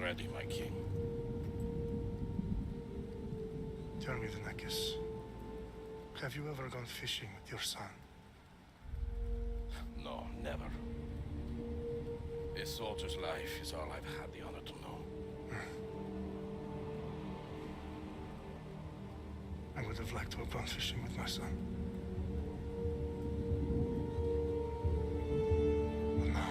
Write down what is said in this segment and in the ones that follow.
ready, my king. Tell me, the Nekis, have you ever gone fishing with your son? No, never. A soldier's life is all I've had the honor to know. I would have liked to have gone fishing with my son. But now...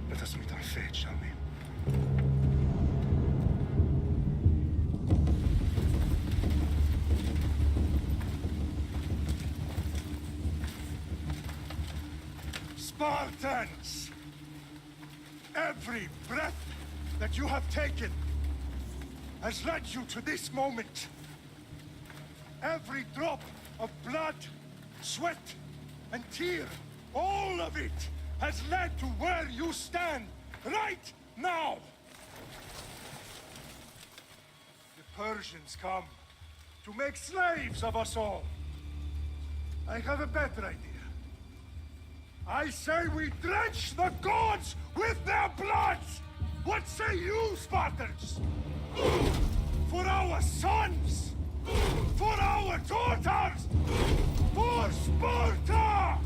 let us meet on fate, shall we? Spartans! Every breath that you have taken has led you to this moment. Every drop of blood, sweat, and tear, all of it has led to where you stand right now. The Persians come to make slaves of us all. I have a better idea. I say we drench the gods with their blood! What say you, Spartans? For our sons! For our daughters! For Sparta!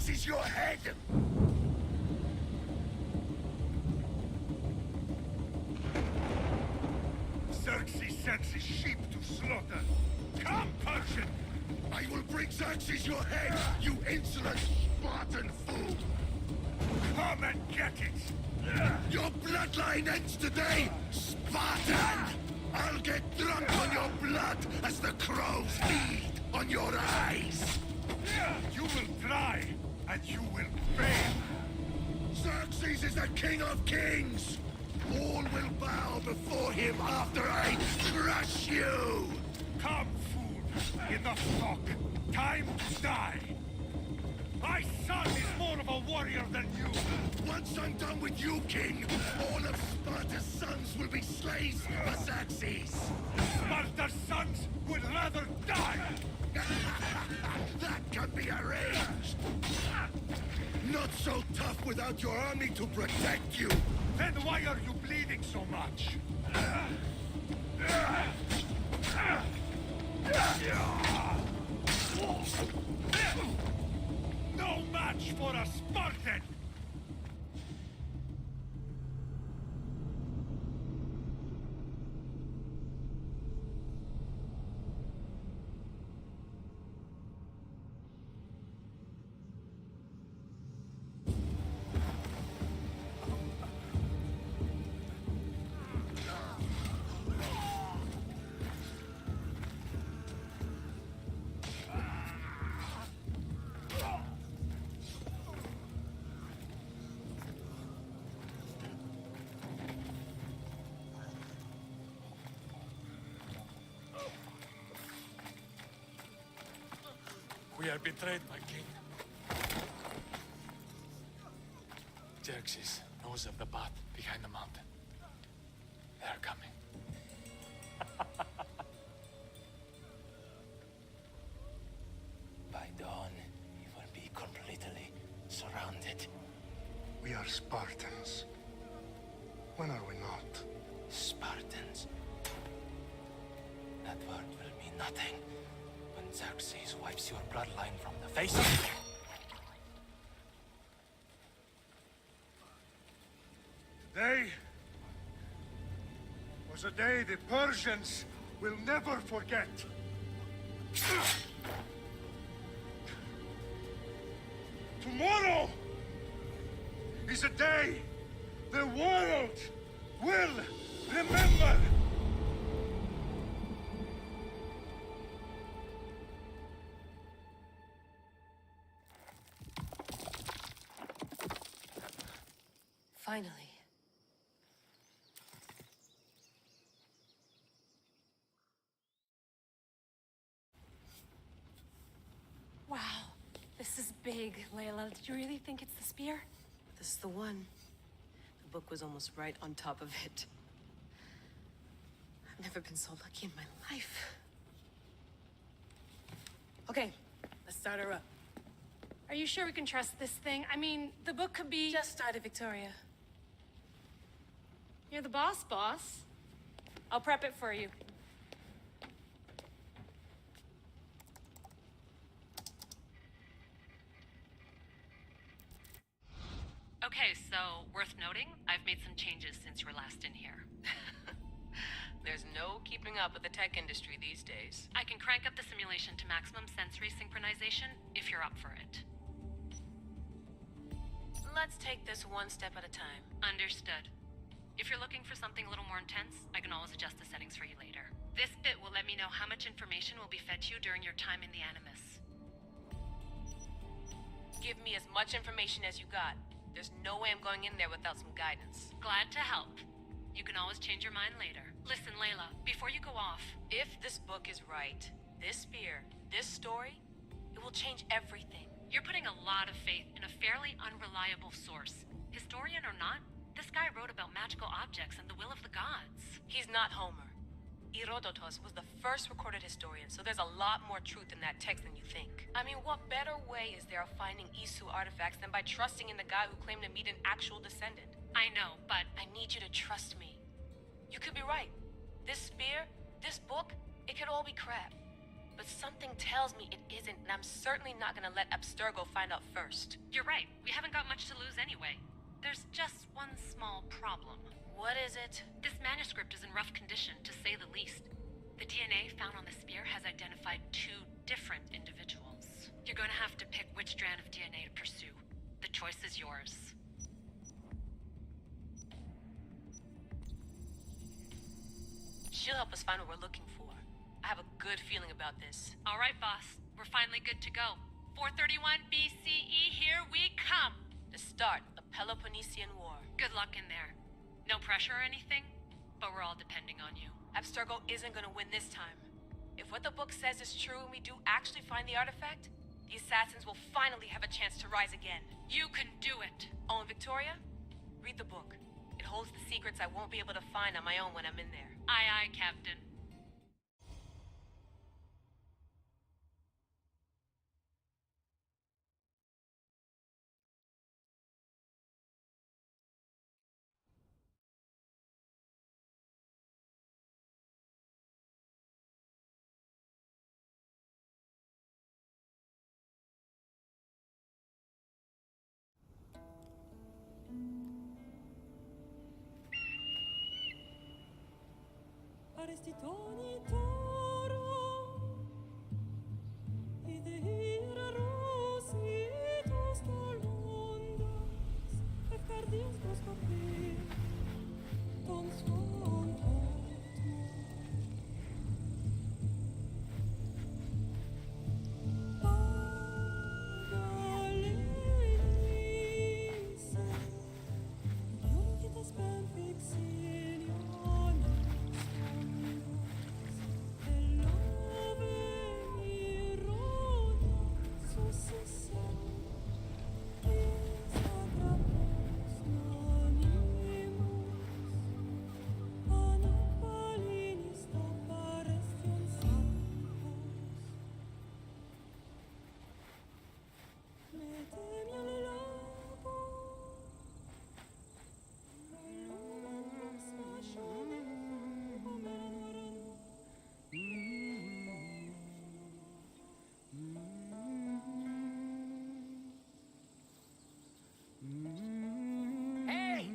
Is your head! Xerxes sends his sheep to slaughter. Come, Persian! I will bring Xerxes your head, you insolent Spartan fool! Come and get it! Your bloodline ends today, Spartan! I'll get drunk on your blood as the crows feed on your eyes! You will try, and you will fail! Xerxes is the king of kings! All will bow before him after I crush you! Come, fool! Enough talk! Time to die! My son is more of a warrior than you! Once I'm done with you, King, all of Sparta's sons will be slaves of Xerxes. Sparta's sons would rather die! That can be arranged. Not so tough without your army to protect you. Then why are you bleeding so much? No match for a Spartan! We are betrayed, my king. Xerxes knows of the path behind the mountain. They are coming. By dawn, we will be completely surrounded. We are Spartans. When are we not? Spartans. That word will mean nothing when Xerxes wipes your bloodline from the face of the... Today was a day the Persians will never forget. Tomorrow is a day the world will remember. Finally. Wow, this is big, Layla. Did you really think it's the spear? This is the one. The book was almost right on top of it. I've never been so lucky in my life. Okay, let's start her up. Are you sure we can trust this thing? I mean, the book could be... Just started, Victoria. You're the boss, boss. I'll prep it for you. Okay, so worth noting, I've made some changes since you were last in here. There's no keeping up with the tech industry these days. I can crank up the simulation to maximum sensory synchronization if you're up for it. Let's take this one step at a time. Understood. If you're looking for something a little more intense, I can always adjust the settings for you later. This bit will let me know how much information will be fed to you during your time in the Animus. Give me as much information as you got. There's no way I'm going in there without some guidance. Glad to help. You can always change your mind later. Listen, Layla, before you go off... If this book is right, this spear, this story, it will change everything. You're putting a lot of faith in a fairly unreliable source. Historian or not, this guy wrote about magical objects and the will of the gods. He's not Homer. Herodotus was the first recorded historian, so there's a lot more truth in that text than you think. I mean, what better way is there of finding Isu artifacts than by trusting in the guy who claimed to meet an actual descendant? I know, but... I need you to trust me. You could be right. This spear, this book, it could all be crap. But something tells me it isn't, and I'm certainly not gonna let Abstergo find out first. You're right. We haven't got much to lose anyway. There's just one small problem. What is it? This manuscript is in rough condition, to say the least. The DNA found on the spear has identified 2 different individuals. You're gonna have to pick which strand of DNA to pursue. The choice is yours. She'll help us find what we're looking for. I have a good feeling about this. All right, boss. We're finally good to go. 431 BCE, here we come! The start of the Peloponnesian War. Good luck in there. No pressure or anything, but we're all depending on you. Abstergo isn't gonna win this time. If what the book says is true and we do actually find the artifact the assassins will finally have a chance to rise again. You can do it. Oh, and Victoria? Read the book. It holds the secrets I won't be able to find on my own when I'm in there. Aye, aye, Captain. Hey!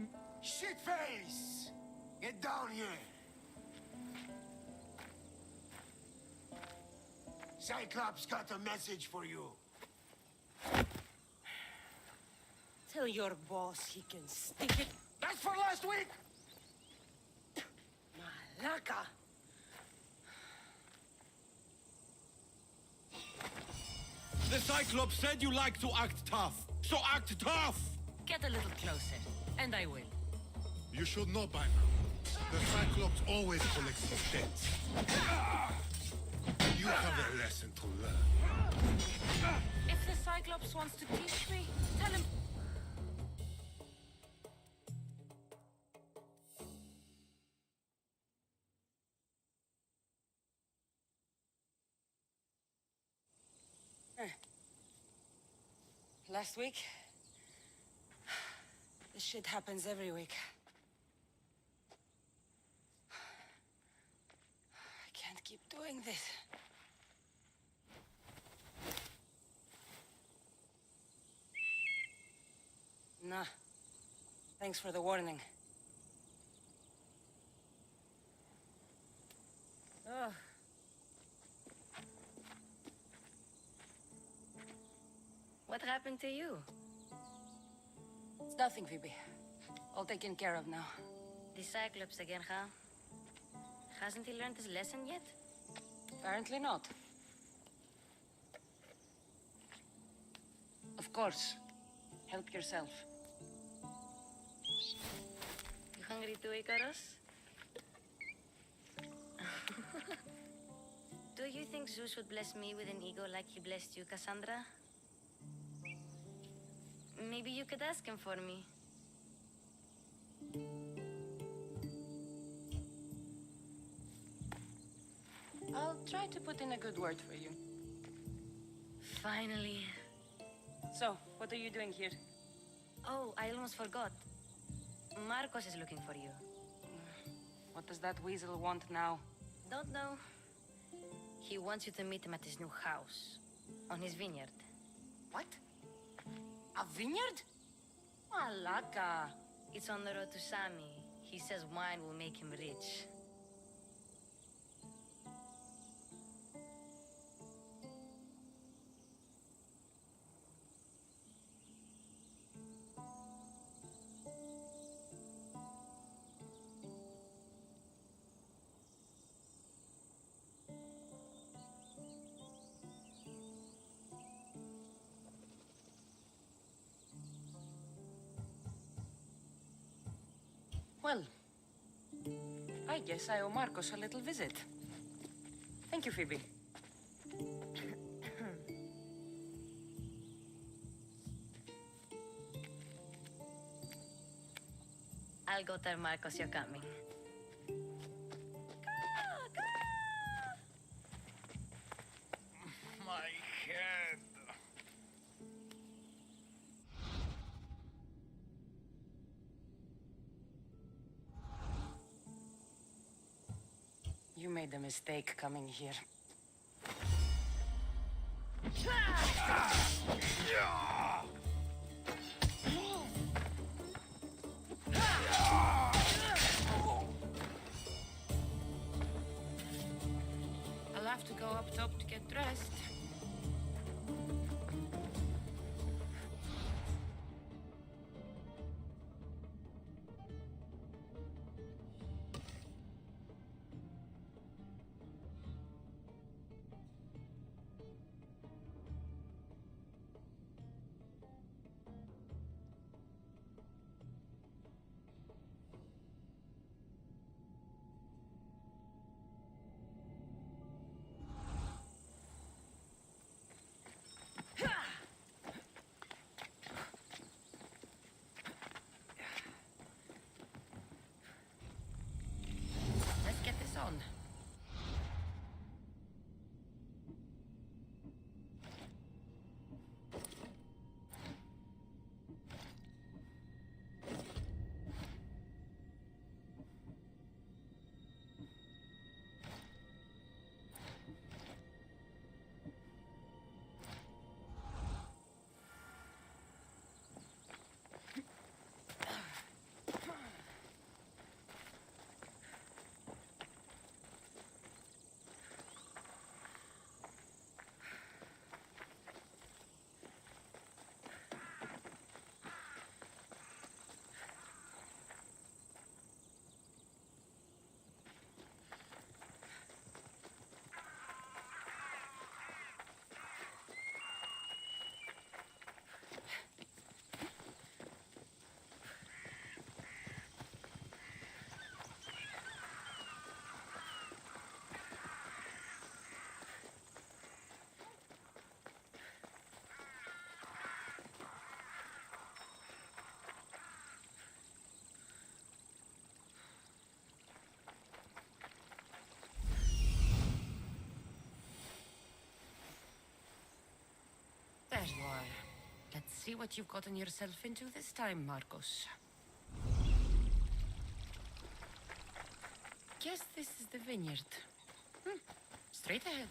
Shitface! Get down here! Cyclops got a message for you. Tell your boss he can stick it. That's for last week! Malaka! The Cyclops said you like to act tough, so act tough! Get a little closer, and I will. You should know by now. The Cyclops always collects his debts. You have a lesson to learn. If the Cyclops wants to teach me, tell him. Last week? This shit happens every week. I can't keep doing this. Nah. Thanks for the warning. Ugh. What happened to you? It's nothing, Phoebe. All taken care of now. The Cyclops again, huh? Hasn't he learned his lesson yet? Apparently not. Of course. Help yourself. You hungry too, Icarus? Do you think Zeus would bless me with an ego like he blessed you, Kassandra? Maybe you could ask him for me. I'll try to put in a good word for you. Finally. So, what are you doing here? Oh, I almost forgot. Marcos is looking for you. What does that weasel want now? Don't know. He wants you to meet him at his new house. On his vineyard. What? A vineyard? Malaka. It's on the road to Sami. He says wine will make him rich. Well, I guess I owe Marcos a little visit. Thank you, Phoebe. I'll go tell Marcos you're coming. My head. You made a mistake coming here. I'll have to go up top to get dressed. Let's get this on. There you are. Let's see what you've gotten yourself into this time, Marcos. Guess this is the vineyard. Straight ahead.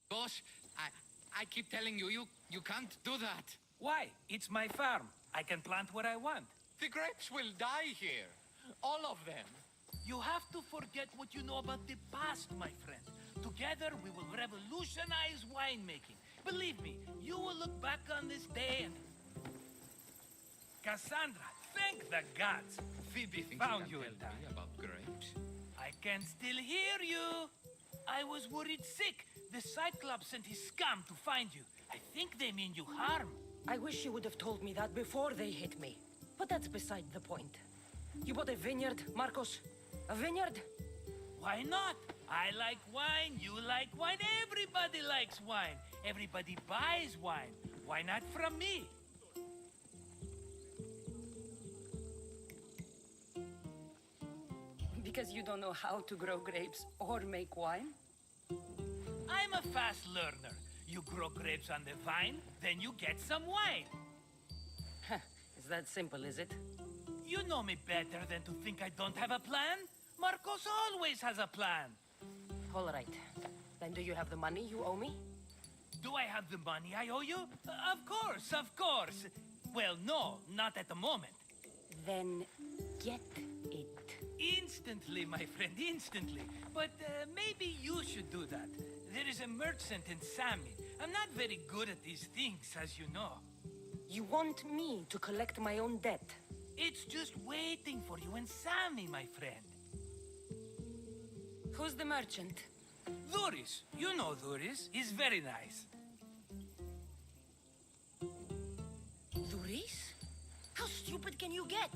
Boss, I keep telling you, you can't do that. Why? It's my farm. I can plant what I want. The grapes will die here. All of them. You have to forget what you know about the past, my friend. Together, we will revolutionize winemaking. Believe me, you will look back on this day and... Kassandra, thank the gods. Phoebe thinks Found you you can in tell time. me about grapes. I can still hear you. I was worried sick. The Cyclops sent his scum to find you. I think they mean you harm. I wish you would have told me that before they hit me. But that's beside the point. You bought a vineyard, Marcos? A vineyard? Why not? I like wine, you like wine, everybody likes wine. Everybody buys wine. Why not from me? Because you don't know how to grow grapes or make wine? I'm a fast learner. You grow grapes on the vine, then you get some wine. Is that simple, is it? You know me better than to think I don't have a plan. Marcos always has a plan. All right. Then do you have the money you owe me? Do I have the money I owe you? Of course, of course. Well, no, not at the moment. Then get it. Instantly, my friend, instantly. But maybe you should do that. There is a merchant in Sami, I'm not very good at these things, as you know. You want me to collect my own debt? It's just waiting for you and Sammy, my friend. Who's the merchant? Dhuris. You know Dhuris. He's very nice. Dhuris? How stupid can you get?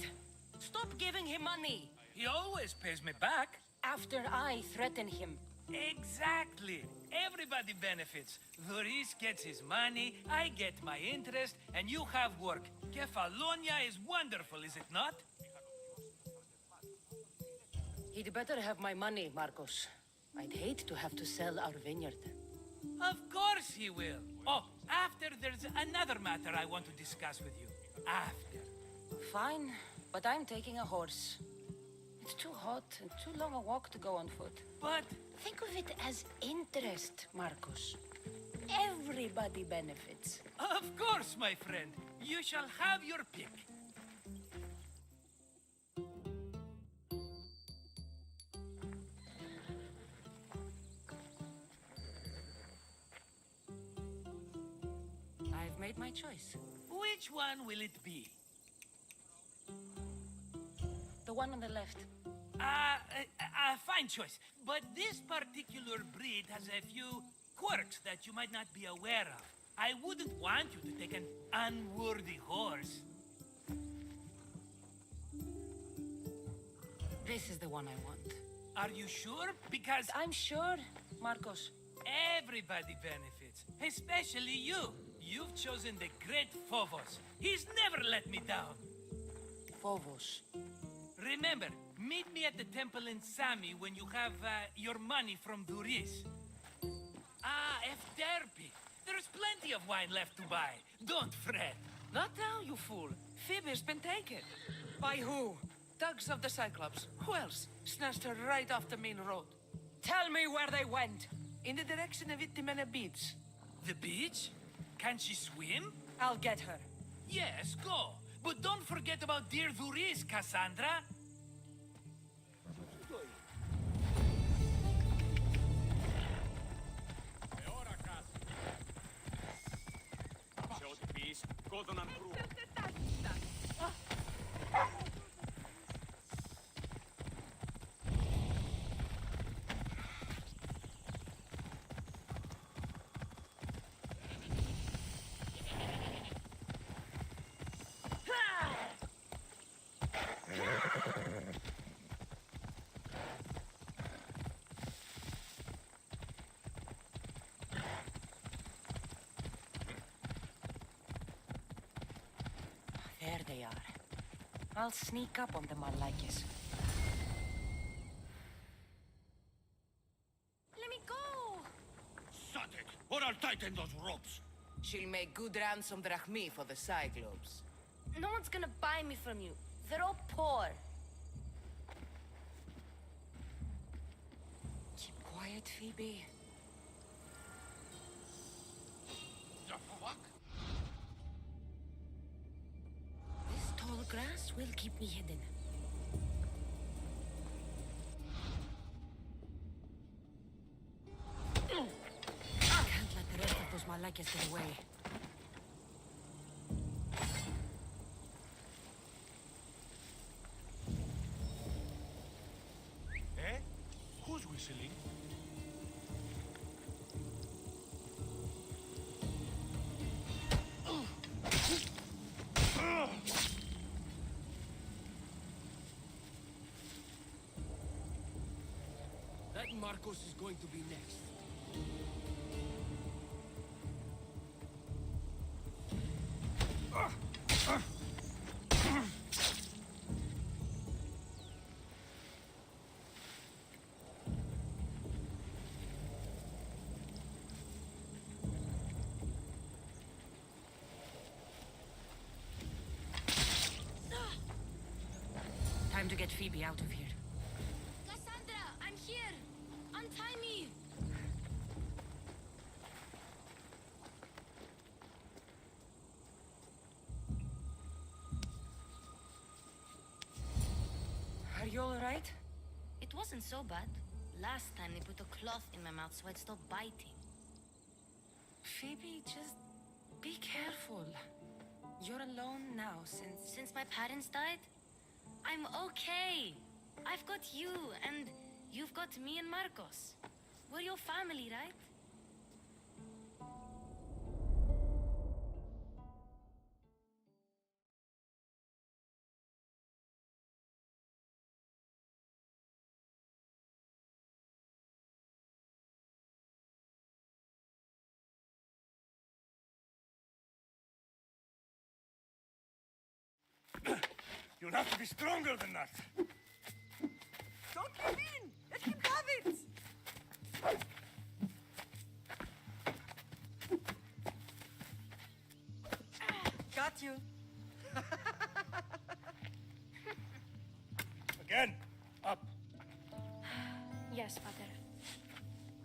Stop giving him money! He always pays me back. After I threaten him. Exactly. Everybody benefits. Dhuris gets his money, I get my interest, and you have work. Kefalonia is wonderful, is it not? He'd better have my money, Marcos. I'd hate to have to sell our vineyard. Of course he will. Oh, after there's another matter I want to discuss with you. After. Fine, but I'm taking a horse. It's too hot and too long a walk to go on foot. But think of it as interest, Marcos. Everybody benefits. of course, my friend. You shall have your pick. I've made my choice. Which one will it be? The one on the left. Fine choice. But this particular breed has a few quirks that you might not be aware of. I wouldn't want you to take an unworthy horse. This is the one I want. Are you sure? Because I'm sure, Marcos. everybody benefits, especially you. You've chosen the great Phobos. He's never let me down. Phobos. Remember, meet me at the temple in Sami when you have your money from Dhuris. Efterpi. There's plenty of wine left to buy. Don't fret. Not now, you fool. Phoebe's been taken. By who? Thugs of the Cyclops. Who else? Snatched her right off the main road. Tell me where they went. In the direction of Itimena Beach. The beach? Can she swim? I'll get her. Yes, go. But don't forget about dear Dhuris, Kassandra. There they are. I'll sneak up on them, Malakis. Let me go! Shut it, or I'll tighten those ropes. She'll make good ransom drachmi for the Cyclops. No one's gonna buy me from you. They're all poor. Keep quiet, Phoebe. This tall grass will keep me hidden. Can't let the rest of those Malakas get away. Eh? Who's whistling? That Marcos is going to be next. Time to get Phoebe out of here. Kassandra, I'm here! Untie me! Are you alright? It wasn't so bad. Last time they put a cloth in my mouth so I'd stop biting. Phoebe, just be careful. You're alone now Since my parents died? I'm okay. I've got you, and you've got me and Marcos. We're your family, right? You'll have to be stronger than that. Don't give in! Let him have it! Got you. Again, up. Yes, Father.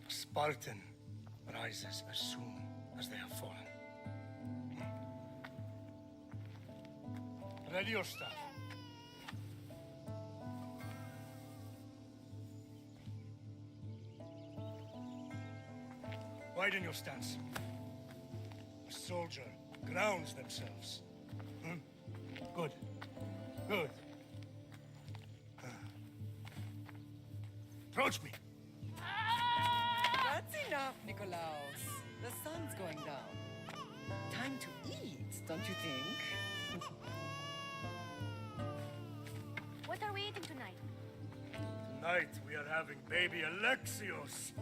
Spartan rises as soon as they have fallen. Ready your staff. Widen your stance. A soldier grounds themselves. Good. Good. Approach me. That's enough, Nikolaos. The sun's going down. Time to eat, don't you think? What are we eating tonight? Tonight we are having baby Alexios.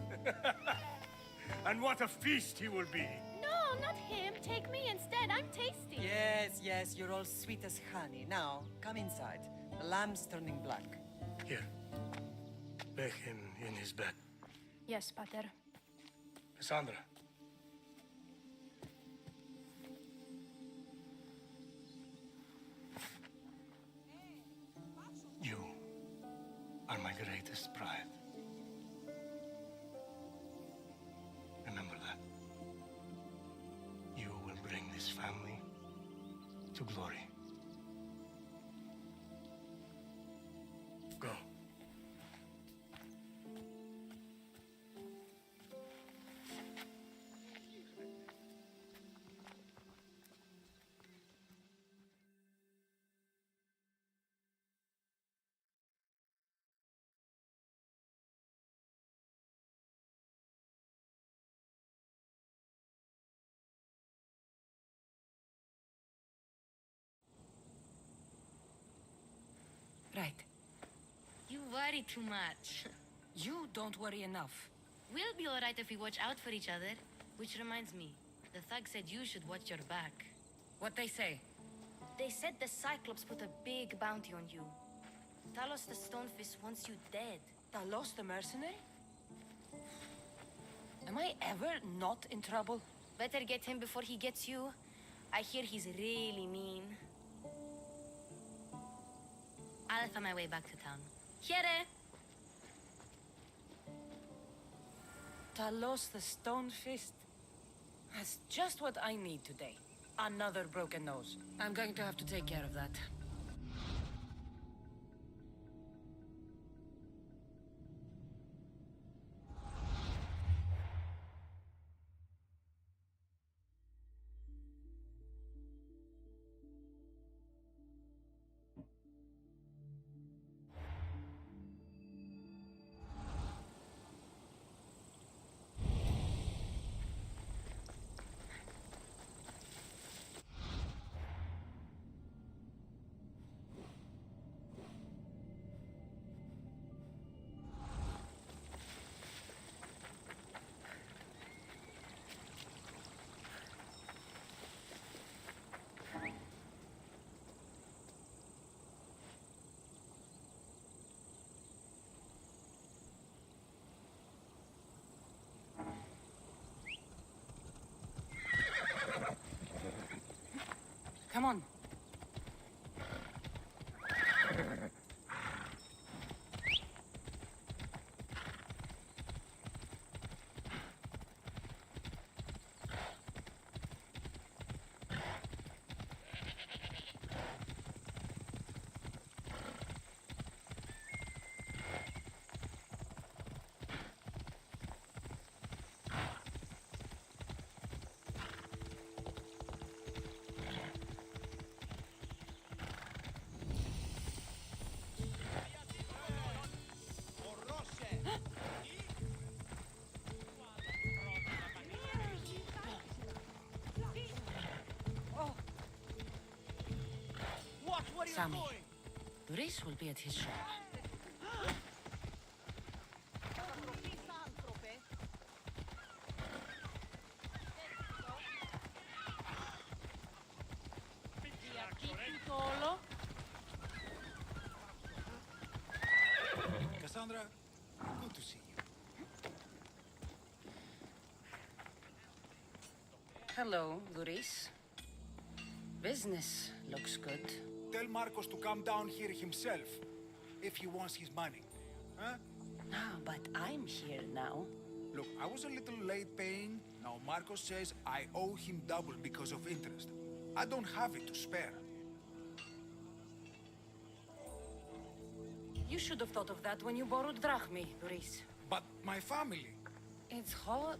And what a feast he will be. No, not him. Take me instead. I'm tasty. Yes, you're all sweet as honey. Now, come inside. The lamb's turning black. Here. Lay him in his bed. Yes, Pater. Kassandra. You are my greatest pride. Remember that. You will bring this family to glory. Go. Right. You worry too much. You don't worry enough. We'll be alright if we watch out for each other. Which reminds me, the thug said you should watch your back. What they say? They said the Cyclops put a big bounty on you. Talos the Stonefist wants you dead. Talos the mercenary? Am I ever not in trouble? Better get him before he gets you. I hear he's really mean. I'll find my way back to town. Here! Talos the Stonefist? That's just what I need today. Another broken nose. I'm going to have to take care of that. Come on. Sammy. Reza will be at his shop. Kassandra, good to see you. Hello, Reza. Business looks good. Tell Marcos to come down here himself, if he wants his money. Huh? Ah, but I'm here now. Look, I was a little late paying. Now Marcos says I owe him double because of interest. I don't have it to spare. You should have thought of that when you borrowed drachmi, Reza. But my family... It's hot.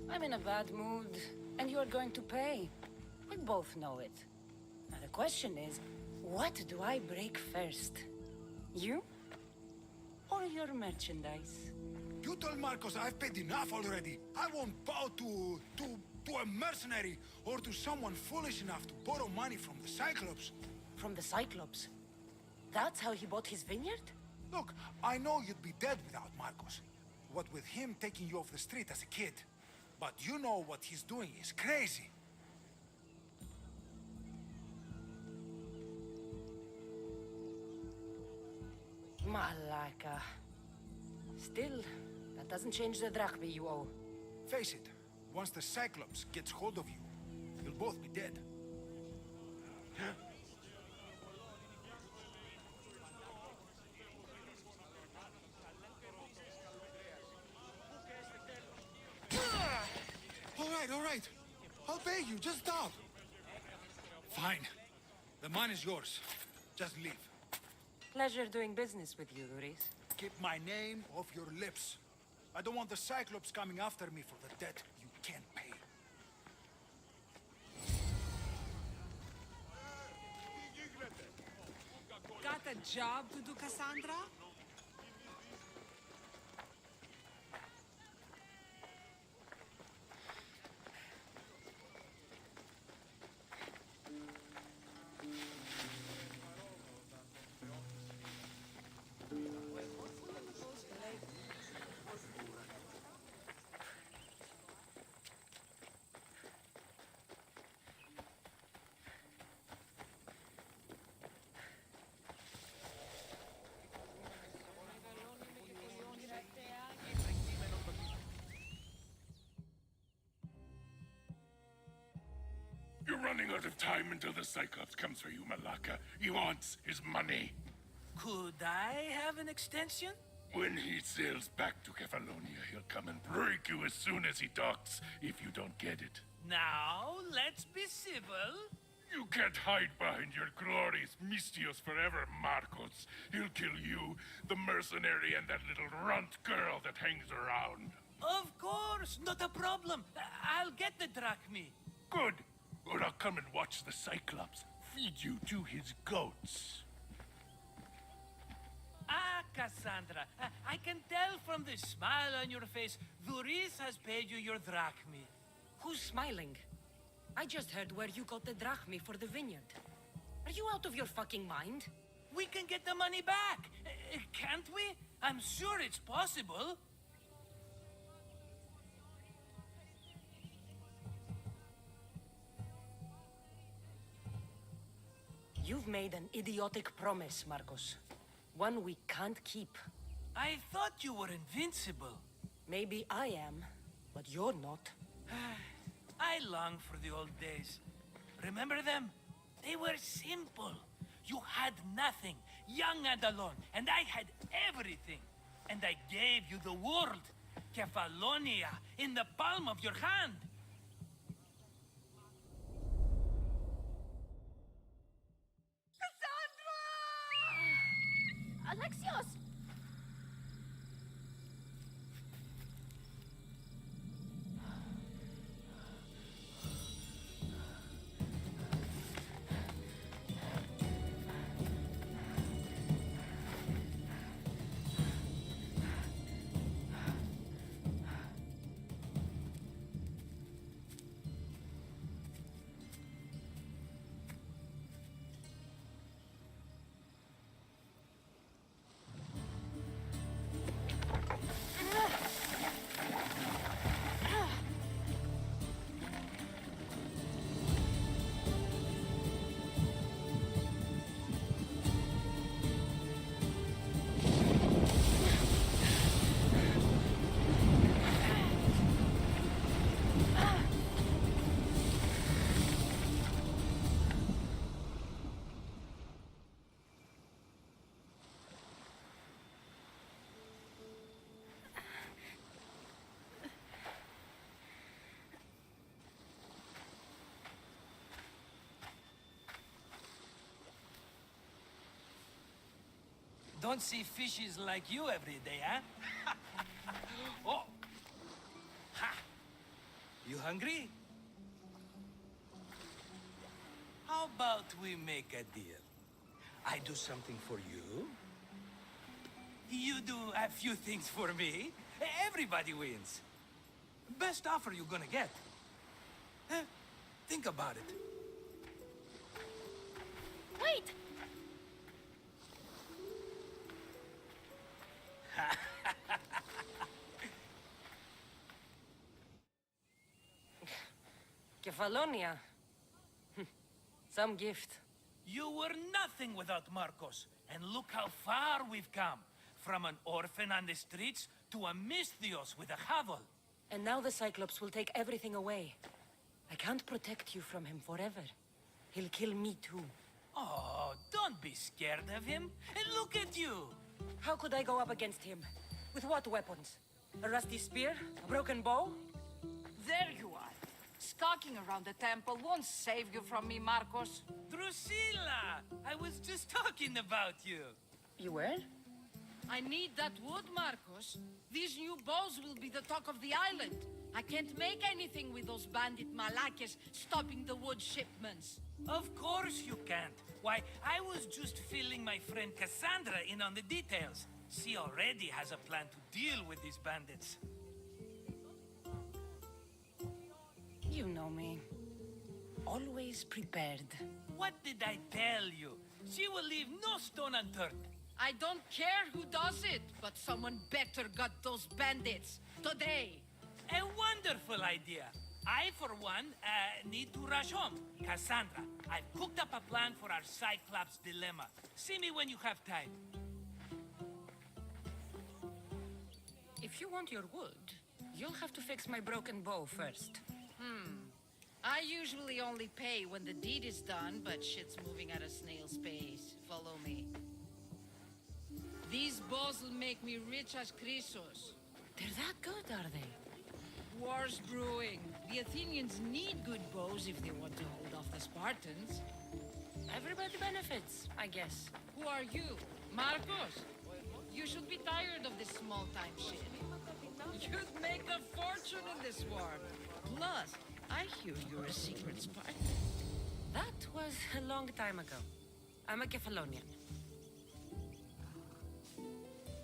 I'm in a bad mood. And you are going to pay. We both know it. Now the question is, what do I break first? You? Or your merchandise? You told Marcos I've paid enough already. I won't bow to a mercenary or to someone foolish enough to borrow money from the Cyclops. From the Cyclops? That's how he bought his vineyard? Look, I know you'd be dead without Marcos. What with him taking you off the street as a kid. But you know what he's doing is crazy. Malaka. Still, that doesn't change the drachmi you owe. Face it, once the Cyclops gets hold of you, you'll both be dead. All right. I'll pay you, just stop. Fine. The money is yours. Just leave. Pleasure doing business with you, Reza. Keep my name off your lips. I don't want the Cyclops coming after me for the debt you can't pay. Got a job to do, Kassandra? You're running out of time until the Cyclops comes for you, Malaka. He wants his money. Could I have an extension? When he sails back to Kefalonia, he'll come and break you as soon as he docks, if you don't get it. Now, let's be civil. You can't hide behind your glorious Mistios forever, Marcos. He'll kill you, the mercenary, and that little runt girl that hangs around. Of course, not a problem. I'll get the drachmi. Good. Or I'll come and watch the Cyclops feed you to his goats. Ah, Kassandra, I can tell from the smile on your face, Reza has paid you your drachmi. Who's smiling? I just heard where you got the drachmi for the vineyard. Are you out of your fucking mind? We can get the money back, can't we? I'm sure it's possible. You've made an idiotic promise, Marcos. One we can't keep. I thought you were invincible. Maybe I am, but you're not. I long for the old days. Remember them? They were simple. You had nothing, young and alone, and I had everything. And I gave you the world, Kefalonia, in the palm of your hand. Alexios! Don't see fishes like you every day, huh? Oh! Ha! You hungry? How about we make a deal? I do something for you. You do a few things for me. Everybody wins. Best offer you're gonna get. Think about it. Wait! Kefalonia. Some gift. You were nothing without Marcos, and look how far we've come. From an orphan on the streets to a Misthios with a hovel. And now the Cyclops will take everything away. I can't protect you from him forever. He'll kill me too. Oh, don't be scared of him. And look at you. How could I go up against him? With what weapons? A rusty spear? A broken bow? There you are. Skulking around the temple won't save you from me, Marcos. Drusilla! I was just talking about you. You were? I need that wood, Marcos. These new bows will be the talk of the island. I can't make anything with those bandit malakes stopping the wood shipments. Of course you can't. Why, I was just filling my friend Kassandra in on the details. She already has a plan to deal with these bandits. You know me. Always prepared. What did I tell you? She will leave no stone unturned. I don't care who does it, but someone better got those bandits. Today. A wonderful idea. I, for one, need to rush home. Kassandra, I've cooked up a plan for our Cyclops dilemma. See me when you have time. If you want your wood, you'll have to fix my broken bow first. I usually only pay when the deed is done, but shit's moving at a snail's pace. Follow me. These bows will make me rich as Chrysos. They're that good, are they? War's brewing. The Athenians need good bows if they want to hold off the Spartans. Everybody benefits, I guess. Who are you? Marcos? You should be tired of this small-time shit. You'd make a fortune in this war. Plus, I hear you're a secret Spartan. That was a long time ago. I'm a Kefalonian.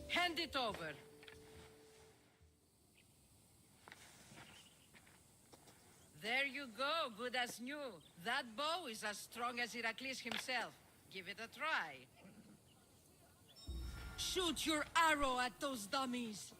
Hand it over. There you go, good as new. That bow is as strong as Heracles himself. Give it a try. Shoot your arrow at those dummies.